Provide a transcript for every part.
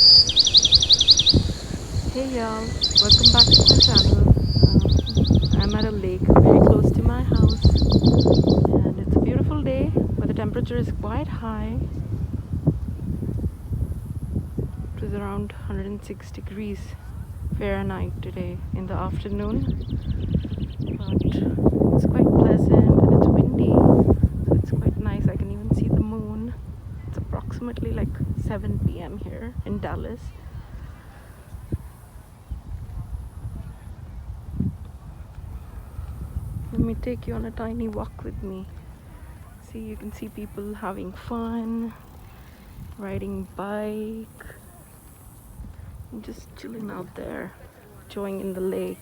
Hey y'all, welcome back to my channel. I'm at a lake very close to my house, and it's a beautiful day, but the temperature is quite high. It was around 106 degrees Fahrenheit today in the afternoon, but it's quite pleasant and it's windy, so it's quite nice. I can even see the moon. It's approximately like 7 p.m. here in Dallas. Let me take you on a tiny walk with me. See, you can see people having fun, riding bike, and just chilling out there, enjoying in the lake.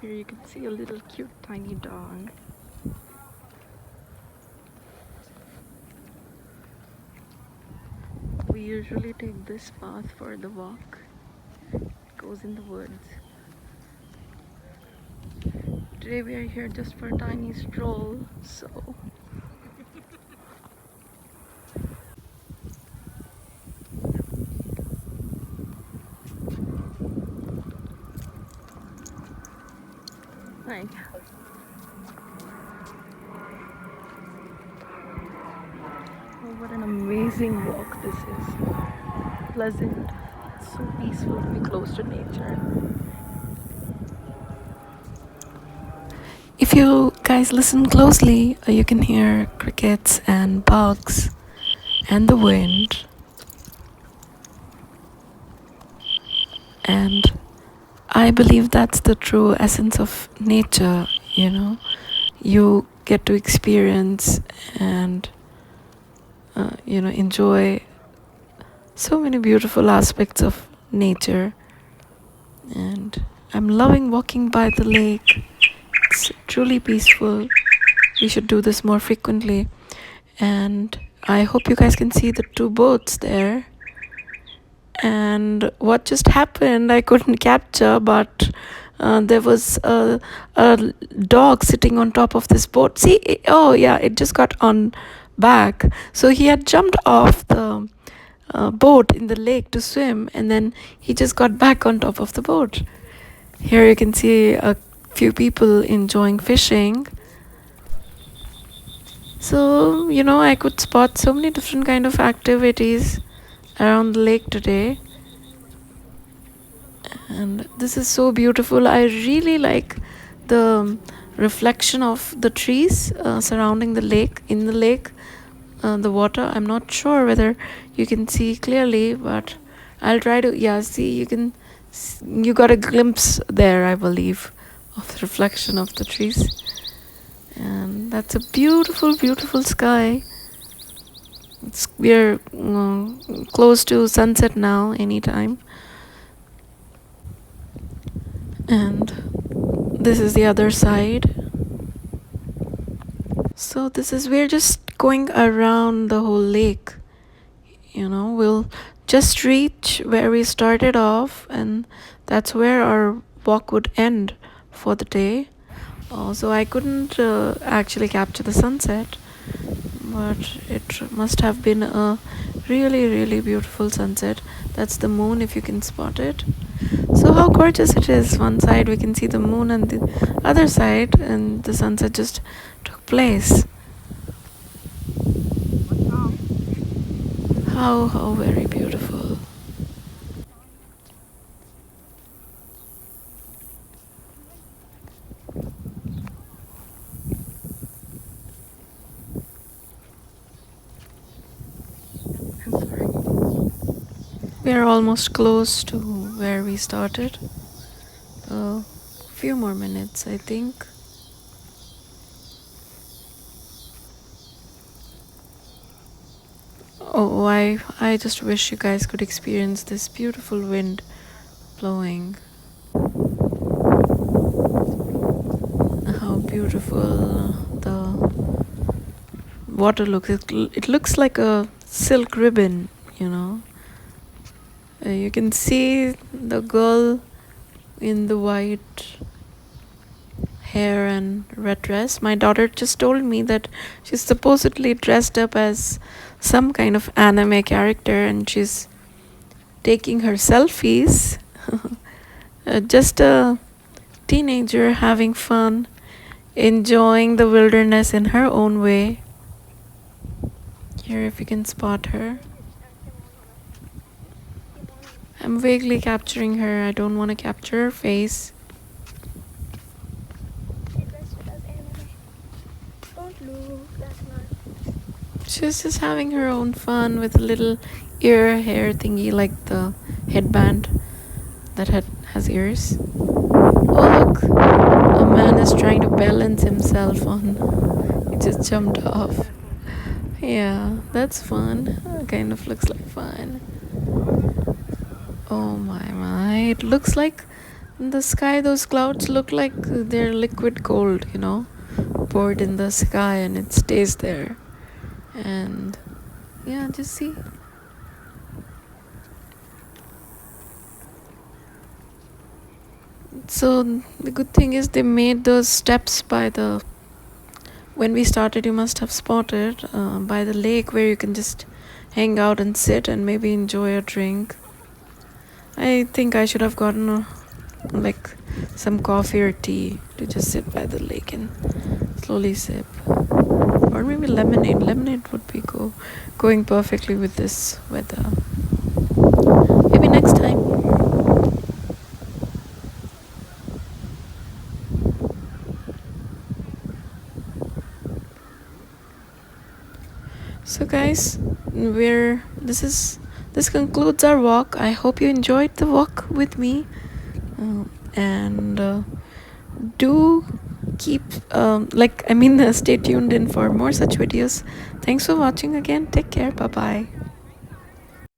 Here you can see a little cute tiny dog. We usually take this path for the walk. It goes in the woods. Today we are here just for a tiny stroll, so like, oh, what an amazing walk this is. Pleasant, so peaceful to be close to nature. If you guys listen closely, you can hear crickets and bugs and the wind. And I believe that's the true essence of nature, you know. You get to experience and, enjoy so many beautiful aspects of nature. And I'm loving walking by the lake. It's truly peaceful. We should do this more frequently. And I hope you guys can see the two boats there. And what just happened I couldn't capture, but there was a dog sitting on top of this boat. See, oh yeah, it just got on back. So he had jumped off the boat in the lake to swim, and then he just got back on top of the boat. Here you can see a few people enjoying fishing. So, I could spot so many different kind of activities around the lake today. And this is so beautiful. I really like the reflection of the trees surrounding the lake, in the lake, the water. I'm not sure whether you can see clearly, but I'll try to. Yeah, see, you got a glimpse there, I believe, of the reflection of the trees. And that's a beautiful, beautiful sky. We're close to sunset now, anytime. And this is the other side. So we're just going around the whole lake. We'll just reach where we started off, and that's where our walk would end for the day. Also, I couldn't actually capture the sunset, but it must have been a really, really beautiful sunset. That's the moon, if you can spot it. So how gorgeous it is. One side we can see the moon, and the other side, and the sunset just took place. How very beautiful. We are almost close to where we started. A few more minutes, I think. Oh, I just wish you guys could experience this beautiful wind blowing. beautiful the water looks. It looks like a silk ribbon, you know. You can see the girl in the white hair and red dress. My daughter just told me that she's supposedly dressed up as some kind of anime character and she's taking her selfies. Just a teenager having fun, enjoying the wilderness in her own way. Here, if you can spot her. I'm vaguely capturing her. I don't want to capture her face. She's just having her own fun with a little ear hair thingy like the headband that has ears. Oh look, a man is trying to balance himself on. He just jumped off. Yeah, that's fun. Kind of looks like fun. Oh my, it looks like in the sky those clouds look like they're liquid gold, you know, poured in the sky and it stays there. And yeah, just see. So the good thing is they made those steps by the, when we started you must have spotted, by the lake where you can just hang out and sit and maybe enjoy a drink. I think I should have gotten like some coffee or tea to just sit by the lake and slowly sip. Or maybe lemonade. Lemonade would be going perfectly with this weather. Maybe next time. So guys, this concludes our walk. I hope you enjoyed the walk with me, and do keep stay tuned in for more such videos. Thanks for watching again. Take care. Bye bye.